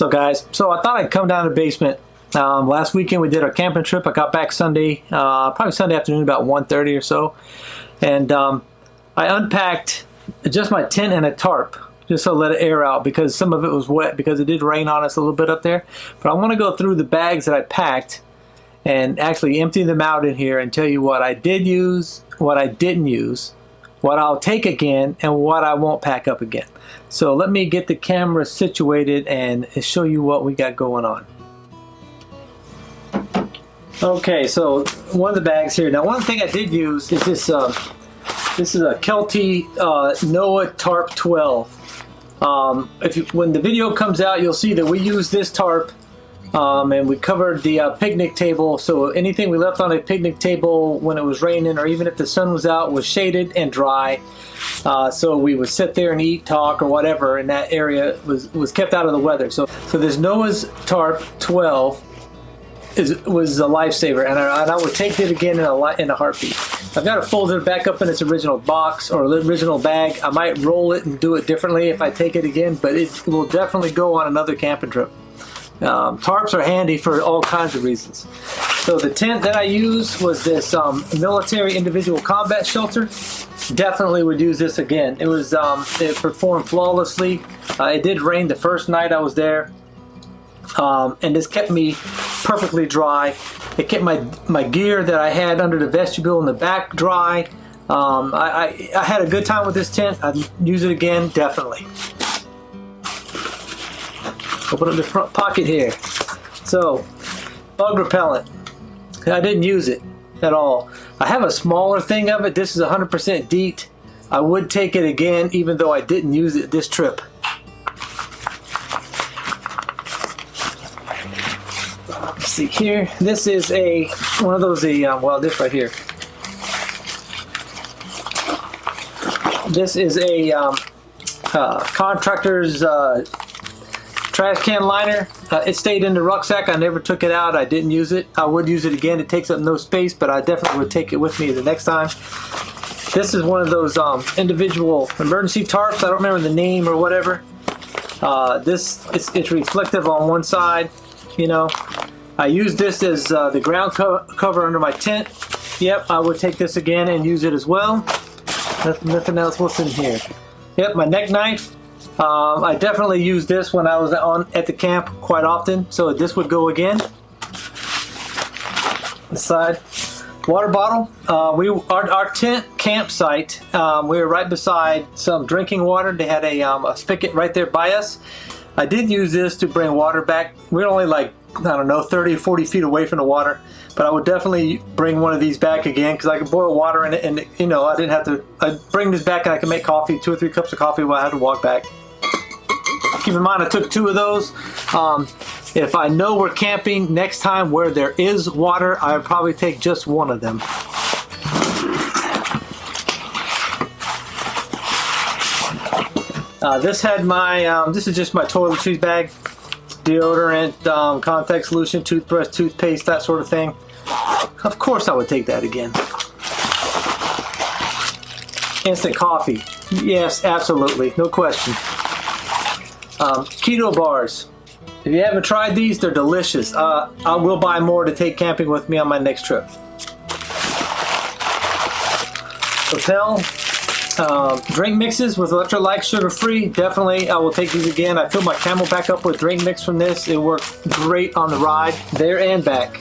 So guys, I thought I'd come down to the basement. Last weekend we did our camping trip. I got back Sunday, probably Sunday afternoon about 1:30 or so. And I unpacked just my tent and a tarp, just to let it air out because some of it was wet because it did rain on us a little bit up there. But I want to go through the bags that I packed and actually empty them out in here and tell you what I did use, what I didn't use, what I'll take again, and what I won't pack up again. So let me get the camera situated and show you what we got going on. Okay, so one of the bags here. Now, one thing I did use is this. This is a Kelty Noah Tarp 12. When the video comes out, you'll see that we use this tarp, and we covered the picnic table. So anything we left on a picnic table when it was raining, or even if the sun was out, was shaded and dry. So we would sit there and eat, talk, or whatever, and that area was kept out of the weather. So this Noah's Tarp 12 was a lifesaver, and I would take it again in a heartbeat. I've got to fold it back up in its original box or original bag. I might roll it and do it differently if I take it again, but it will definitely go on another camping trip. Tarps are handy for all kinds of reasons. So the tent that I used was this military individual combat shelter. Definitely would use this again. It performed flawlessly. It did rain the first night I was there. And this kept me perfectly dry. It kept my gear that I had under the vestibule in the back dry. I had a good time with this tent. I'd use it again, definitely. Open up the front pocket here. So, bug repellent. I didn't use it at all. I have a smaller thing of it. This is 100% DEET. I would take it again, even though I didn't use it this trip. See here, this is one of those well, this right here. This is a contractor's trash can liner. It stayed in the rucksack. I never took it out. I didn't use it. I would use it again. It takes up no space, but I definitely would take it with me the next time. This is one of those individual emergency tarps. I don't remember the name or whatever. It's reflective on one side, you know. I use this as the ground cover under my tent. Yep, I would take this again and use it as well. Nothing else. What's in here? Yep, my neck knife. I definitely used this when I was at the camp quite often, so this would go again. This side. Water bottle. Our tent campsite, we were right beside some drinking water. They had a spigot right there by us. I did use this to bring water back. We're only like, I don't know, 30 or 40 feet away from the water, but I would definitely bring one of these back again because I could boil water in it, and you know, I didn't have to. I'd bring this back and I could make coffee, 2 or 3 cups of coffee while I had to walk back. Keep in mind, I took 2 of those. If I know we're camping next time where there is water, I would probably take just one of them. This had my, this is just my toiletries bag, deodorant, contact solution, toothbrush, toothpaste, that sort of thing. Of course I would take that again. Instant coffee. Yes, absolutely, no question. Keto bars. If you haven't tried these, they're delicious. I will buy more to take camping with me on my next trip. Repellent. Drink mixes with electrolytes, sugar-free. Definitely, I will take these again. I filled my camel back up with drink mix from this. It worked great on the ride, there and back.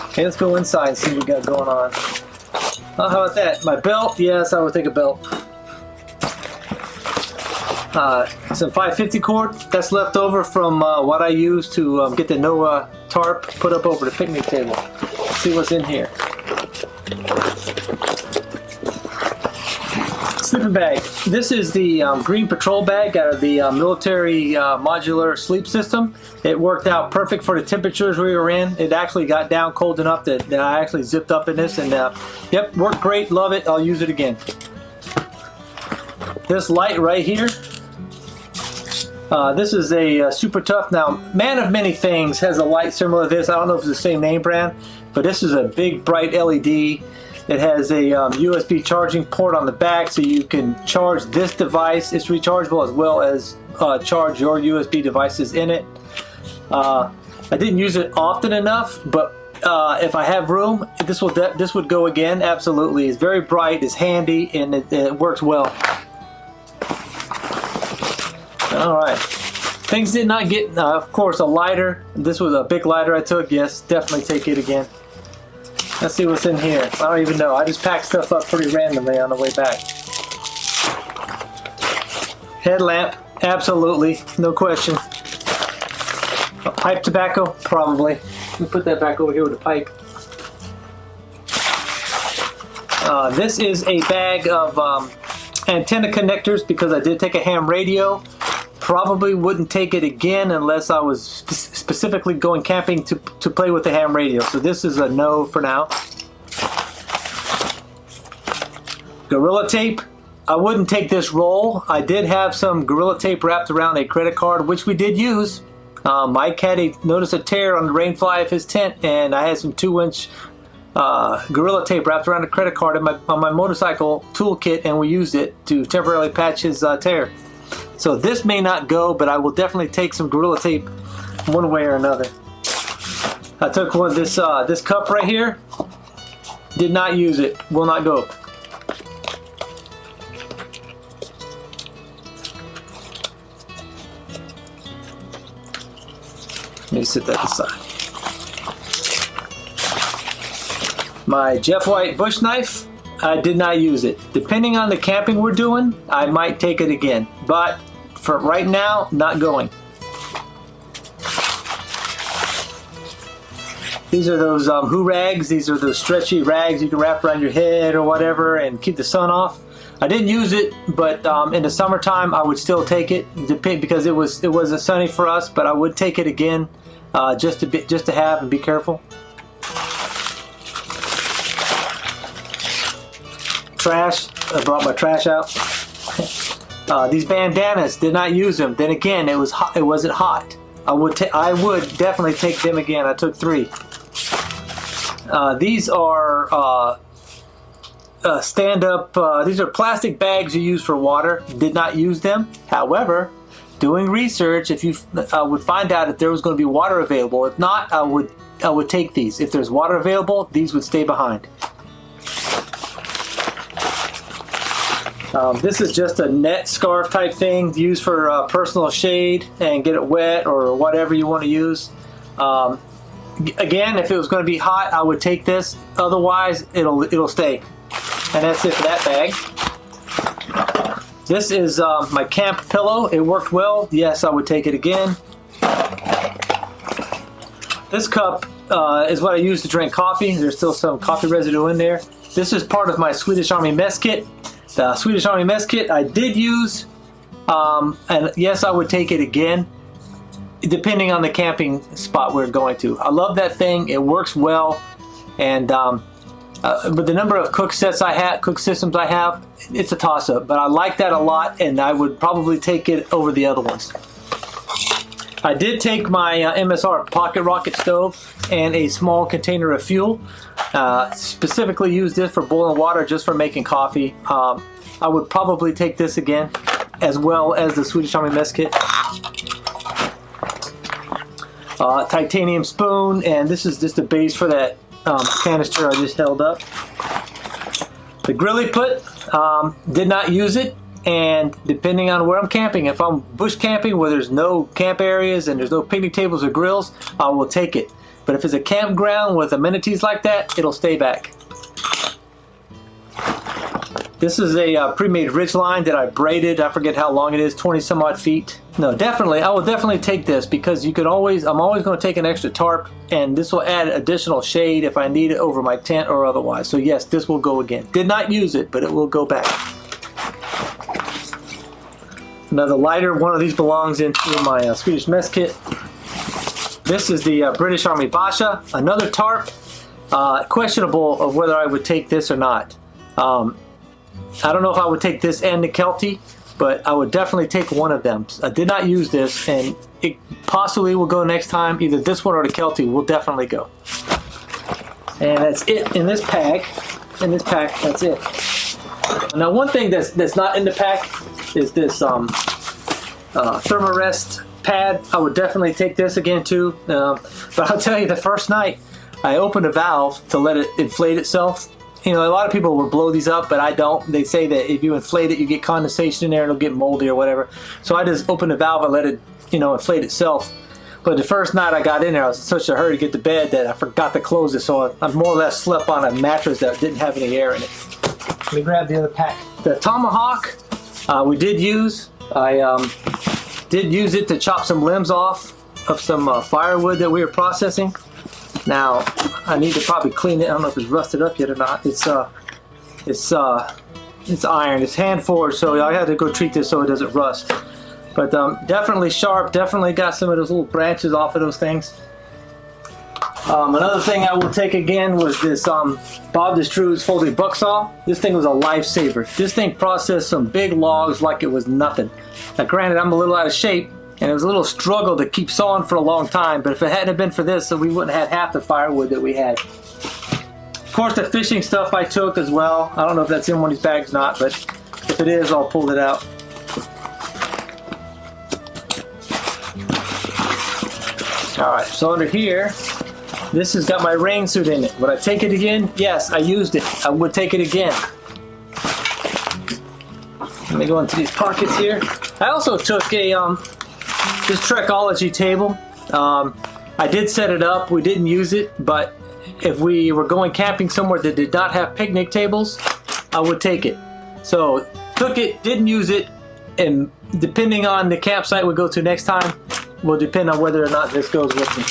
Okay, let's go inside and see what we got going on. Oh, how about that? My belt? Yes, I would take a belt. Some 550 cord. That's left over from what I used to get the Noah tarp put up over the picnic table. Let's see what's in here. Sleeping bag. This is the green patrol bag out of the military modular sleep system. It worked out perfect for the temperatures we were in. It actually got down cold enough that I actually zipped up in this, and yep, worked great. Love it. I'll use it again. This light right here. This is a super tough. Now, Man of Many Things has a light similar to this. I don't know if it's the same name brand, but this is a big bright LED. It has a USB charging port on the back, so you can charge this device. It's rechargeable as well as charge your USB devices in it. I didn't use it often enough, but if I have room, this would go again. Absolutely, it's very bright, it's handy, and it works well. All right, things did not get. Of course, a lighter. This was a big lighter I took. Yes, definitely take it again. Let's see what's in here. I don't even know. I just packed stuff up pretty randomly on the way back. Headlamp, absolutely, no question. Pipe tobacco, probably. Let me put that back over here with the pipe. This is a bag of antenna connectors because I did take a ham radio. Probably wouldn't take it again unless I was specifically going camping to play with the ham radio. So this is a no for now. Gorilla tape. I wouldn't take this roll. I did have some Gorilla tape wrapped around a credit card, which we did use. Mike had noticed a tear on the rainfly of his tent, and I had some 2-inch Gorilla tape wrapped around a credit card on my motorcycle toolkit, and we used it to temporarily patch his tear. So this may not go, but I will definitely take some Gorilla tape one way or another. I took one of this cup right here. Did not use it. Will not go. Let me set that aside. My Jeff White bush knife, I did not use it. Depending on the camping we're doing, I might take it again. But for right now, not going. These are those Who rags. These are those stretchy rags you can wrap around your head or whatever and keep the sun off. I didn't use it, but in the summertime I would still take it because it wasn't sunny for us. But I would take it again, just to have and be careful. Trash. I brought my trash out. These bandanas, did not use them. Then again, it was hot. It wasn't hot. I would definitely take them again. I took 3. These are stand-up. These are plastic bags you use for water. Did not use them. However, doing research, if you would find out if there was going to be water available. If not, I would take these. If there's water available, these would stay behind. This is just a net scarf type thing used for personal shade and get it wet or whatever you want to use. Again, if it was going to be hot, I would take this. Otherwise, it'll stay. And that's it for that bag. This is my camp pillow. It worked well. Yes, I would take it again. This cup is what I use to drink coffee. There's still some coffee residue in there. This is part of my Swedish Army mess kit. The Swedish Army mess kit I did use, and yes, I would take it again, depending on the camping spot we're going to. I love that thing. It works well, and but the number of cook systems I have, it's a toss-up. But I like that a lot, and I would probably take it over the other ones. I did take my MSR pocket rocket stove and a small container of fuel. Specifically use this for boiling water, just for making coffee. I would probably take this again, as well as the Swedish Army mess kit. Titanium spoon, and this is just the base for that canister I just held up. The grilly put, did not use it. And depending on where I'm camping, if I'm bush camping where there's no camp areas and there's no picnic tables or grills, I will take it. But if it's a campground with amenities like that, it'll stay back. This is a pre-made Ridgeline that I braided. I forget how long it is, 20 some odd feet. No, definitely, I will definitely take this because I'm always going to take an extra tarp, and this will add additional shade if I need it over my tent or otherwise. So yes, this will go again. Did not use it, but it will go back. Another lighter. One of these belongs into my Swedish mess kit. This is the British Army Basha. Another tarp. Questionable of whether I would take this or not. I don't know if I would take this and the Kelty, but I would definitely take one of them. I did not use this, and it possibly will go next time. Either this one or the Kelty will definitely go. And that's it in this pack. In this pack, that's it. Now, one thing that's not in the pack is this Therm-a-rest pad, I would definitely take this again too. But I'll tell you, the first night I opened a valve to let it inflate itself. You know, a lot of people will blow these up, but I don't. They say that if you inflate it, you get condensation in there, it'll get moldy or whatever. So I just opened the valve and let it, you know, inflate itself. But the first night I got in there, I was in such a hurry to get to bed that I forgot to close it. So I more or less slept on a mattress that didn't have any air in it. Let me grab the other pack. The tomahawk we did use. I did use it to chop some limbs off of some firewood that we were processing. Now I need to probably clean it. I don't know if it's rusted up yet or not. It's iron. It's hand forged, so I had to go treat this so it doesn't rust. But definitely sharp. Definitely got some of those little branches off of those things. Another thing I will take again was this Bob Dustrude's folding buck saw. This thing was a lifesaver. This thing processed some big logs like it was nothing. Now granted, I'm a little out of shape, and it was a little struggle to keep sawing for a long time, but if it hadn't been for this, we wouldn't have had half the firewood that we had. Of course, the fishing stuff I took as well. I don't know if that's in one of these bags or not, but if it is, I'll pull it out. Alright, so under here, this has got my rain suit in it. Would I take it again? Yes, I used it. I would take it again. Let me go into these pockets here. I also took a this Trekology table. I did set it up. We didn't use it, but if we were going camping somewhere that did not have picnic tables, I would take it. So took it, didn't use it, and depending on the campsite we go to next time, will depend on whether or not this goes with me.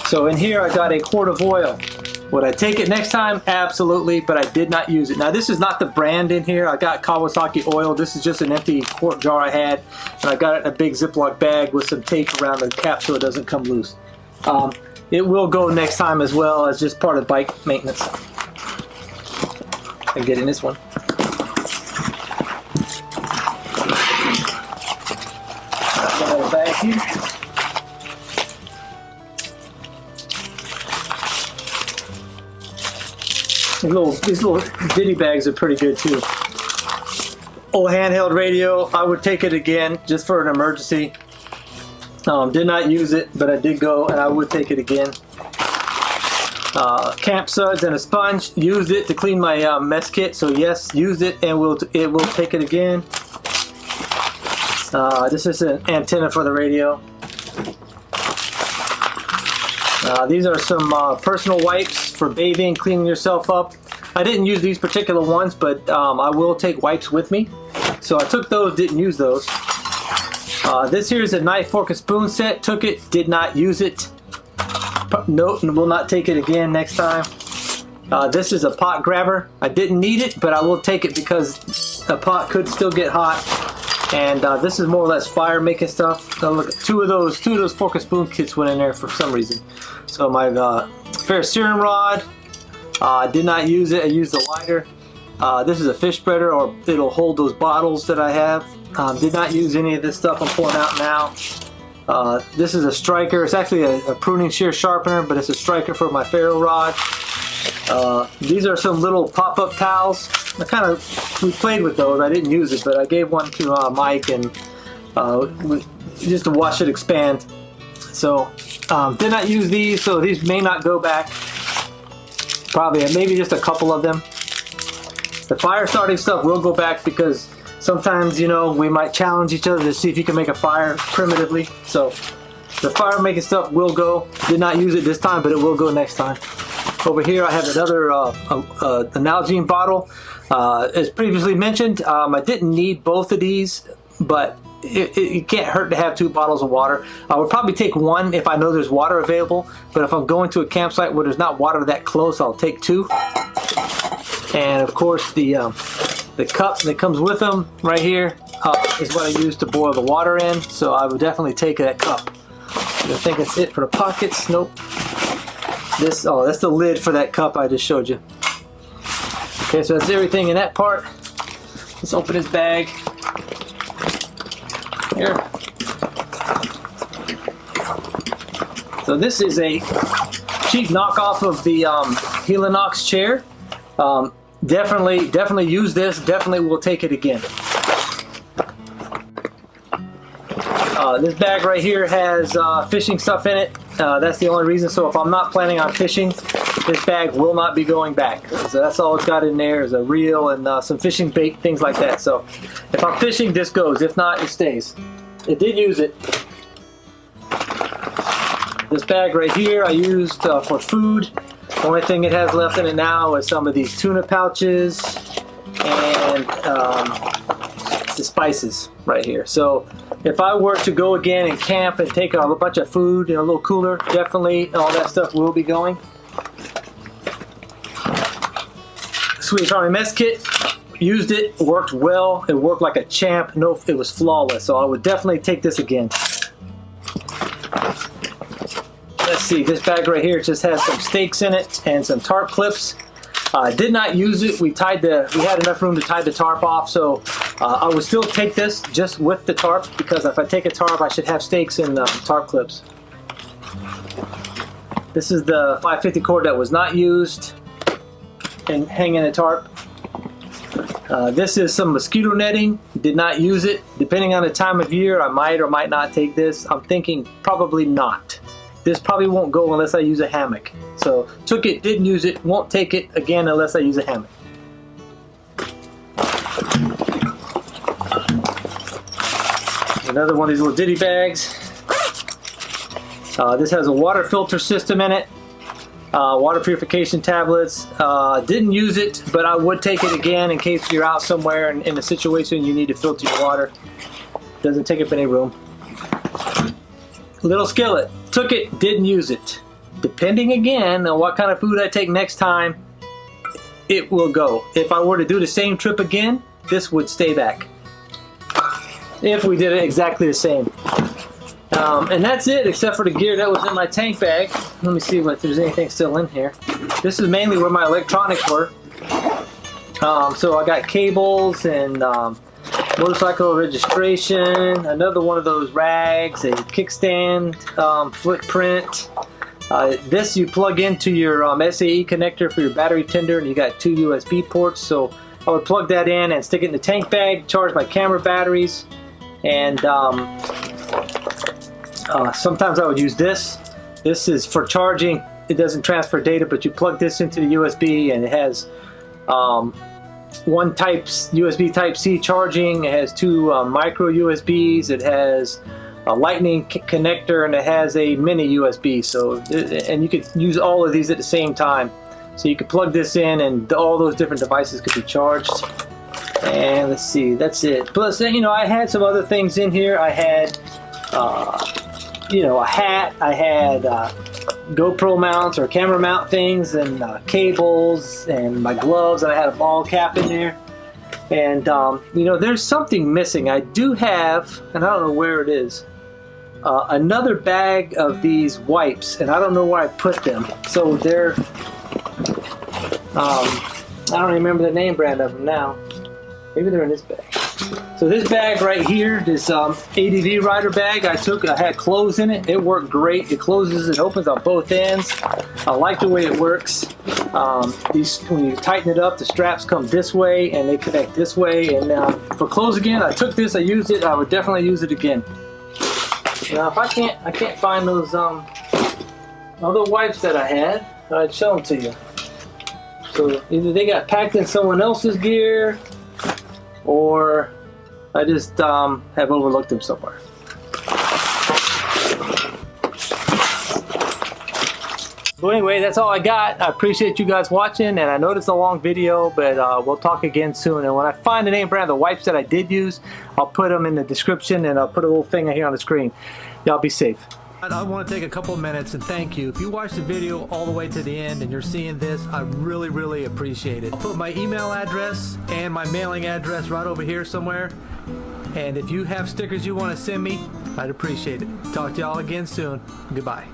So in here I got a quart of oil. Would I take it next time? Absolutely, but I did not use it. Now this is not the brand in here. I got Kawasaki oil. This is just an empty quart jar I had, and I got it in a big Ziploc bag with some tape around the cap so it doesn't come loose. It will go next time as well as just part of bike maintenance. I get in this one. Got a bag here. These little ditty bags are pretty good too. Old handheld radio, I would take it again just for an emergency. Did not use it, but I did go and I would take it again. Camp suds and a sponge, used it to clean my mess kit, so yes, used it and it will take it again. This is an antenna for the radio. These are some personal wipes for bathing, cleaning yourself up. I didn't use these particular ones, but I will take wipes with me. So I took those, didn't use those. This here is a knife, fork, and spoon set. Took it, did not use it. Nope, will not take it again next time. This is a pot grabber. I didn't need it, but I will take it because the pot could still get hot. And this is more or less fire making stuff. Look, two of those fork and spoon kits went in there for some reason. So my ferrocerium rod, did not use it. I used the lighter. This is a fish spreader, or it'll hold those bottles that I have. Did not use any of this stuff I'm pulling out now. This is a striker. It's actually a pruning shear sharpener, but it's a striker for my ferro rod. These are some little pop-up towels. We played with those. I didn't use it, but I gave one to Mike and just to watch it expand. So did not use these, so these may not go back. Probably maybe just a couple of them. The fire starting stuff will go back because sometimes, you know, we might challenge each other to see if you can make a fire primitively. So the fire making stuff will go. Did not use it this time, but it will go next time. Over here I have another a Nalgene bottle. As previously mentioned, I didn't need both of these, but it can't hurt to have 2 bottles of water. I would probably take one if I know there's water available, but if I'm going to a campsite where there's not water that close, I'll take 2. And of course the cup that comes with them right here is what I use to boil the water in, so I would definitely take that cup. I think that's it for the pockets. Nope. That's the lid for that cup I just showed you. Okay, so that's everything in that part. Let's open this bag. Here. So this is a cheap knockoff of the Helinox chair. definitely use this. Definitely will take it again. This bag right here has fishing stuff in it. That's the only reason. So if I'm not planning on fishing, this bag will not be going back. So that's all it's got in there is a reel and some fishing bait, things like that. So if I'm fishing, this goes. If not, it stays. It did use it. This bag right here I used for food. The only thing it has left in it now is some of these tuna pouches and the spices right here. So if I were to go again and camp and take a bunch of food in a little cooler, definitely all that stuff will be going. Swedish Army mess kit, used it, worked well, it worked like a champ. No, it was flawless, so I would definitely take this again. Let's see, this bag right here just has some stakes in it and some tarp clips. Did not use it. We had enough room to tie the tarp off, so I would still take this just with the tarp, because if I take a tarp, I should have stakes and tarp clips. This is the 550 cord that was not used and hanging a tarp. This is some mosquito netting. Did not use it. Depending on the time of year, I might or might not take this. I'm thinking probably not. This probably won't go unless I use a hammock. So took it, didn't use it, won't take it again unless I use a hammock. Another one of these little ditty bags. This has a water filter system in it. Water purification tablets. Didn't use it, but I would take it again in case you're out somewhere and in a situation you need to filter your water. Doesn't take up any room. Little skillet. Took it, didn't use it. Depending again on what kind of food I take next time, it will go. If I were to do the same trip again, this would stay back. If we did it exactly the same. And that's it, except for the gear that was in my tank bag. Let me see if there's anything still in here. This is mainly where my electronics were. So I got cables and motorcycle registration, another one of those rags, a kickstand, footprint. This you plug into your SAE connector for your battery tender, and you got 2 USB ports. So I would plug that in and stick it in the tank bag, charge my camera batteries, and sometimes I would use this. This is for charging. It doesn't transfer data, but you plug this into the USB and it has one USB Type-C charging. It has 2 micro USBs. It has a lightning connector, and it has a mini USB. So, and you could use all of these at the same time. So you could plug this in and all those different devices could be charged. And let's see, that's it. Plus, you know, I had some other things in here. I had, you know, a hat. I had GoPro mounts or camera mount things, and cables, and my gloves, and I had a ball cap in there. And you know, there's something missing. I do have, and I don't know where it is, another bag of these wipes, and I don't know where I put them. So they're, I don't remember the name brand of them now. Maybe they're in this bag. So this bag right here, this ATV Rider Bag I had clothes in it. It worked great. It closes, it opens on both ends. I like the way it works. When you tighten it up, the straps come this way and they connect this way. And for clothes again, I took this, I used it. I would definitely use it again. Now if I can't find those other wipes that I had, I'd show them to you. So either they got packed in someone else's gear, or I just have overlooked them somewhere. So anyway, that's all I got. I appreciate you guys watching, and I know it's a long video, but we'll talk again soon. And when I find the name brand of the wipes that I did use, I'll put them in the description, and I'll put a little thing here on the screen. Y'all be safe. I want to take a couple of minutes and thank you. If you watched the video all the way to the end and you're seeing this, I really, really appreciate it. I'll put my email address and my mailing address right over here somewhere. And if you have stickers you want to send me, I'd appreciate it. Talk to y'all again soon. Goodbye.